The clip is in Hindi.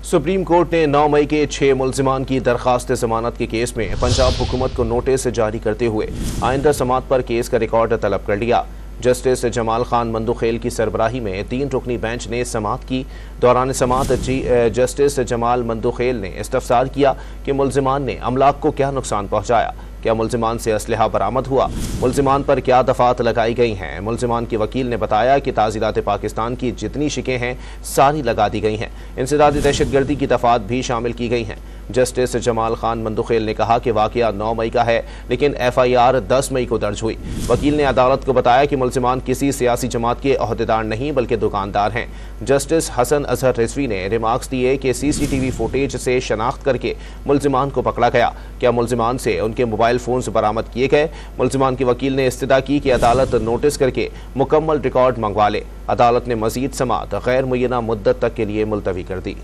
सुप्रीम कोर्ट ने 9 मई के 6 मुल्जिमान की दरखास्त जमानत के केस में पंजाब हुकूमत को नोटिस जारी करते हुए आइंदा समाअत पर केस का रिकॉर्ड तलब कर लिया। जस्टिस जमाल खान मंदुखेल की सरबराही में 3 रुकनी बेंच ने समाअत की। दौरान समाअत जस्टिस जमाल मंदुखेल ने इस्तफसार किया कि मुल्जिमान ने अमलाक को क्या नुकसान पहुँचाया, क्या मुल्जिमान से असलहा बरामद हुआ, मुल्जिमान पर क्या दफात लगाई गई हैं। मुल्जिमान के वकील ने बताया कि ताज़ीरात पाकिस्तान की जितनी शिकें हैं सारी लगा दी गई हैं, इंसदादी दहशतगर्दी की दफात भी शामिल की गई हैं। जस्टिस जमाल खान मंदुखेल ने कहा कि वाक़या 9 मई का है, लेकिन FIR 10 मई को दर्ज हुई। वकील ने अदालत को बताया कि मुल्जिमान किसी सियासी जमात के अहदेदार नहीं बल्कि दुकानदार हैं। जस्टिस हसन अजहर रिजवी ने रिमार्क्स दिए कि CCTV फुटेज से शनाख्त करके मुल्जिमान को पकड़ा गया। क्या मुल्जिमान से उनके मोबाइल फ़ोन बरामद किए गए। मुल्जिमान के वकील ने इस्तदा की कि अदालत नोटिस करके मुकम्मल रिकॉर्ड मंगवा ले। अदालत ने मजीद समाअत गैर मुय्यना मुद्दत तक के लिए मुलतवी कर दी।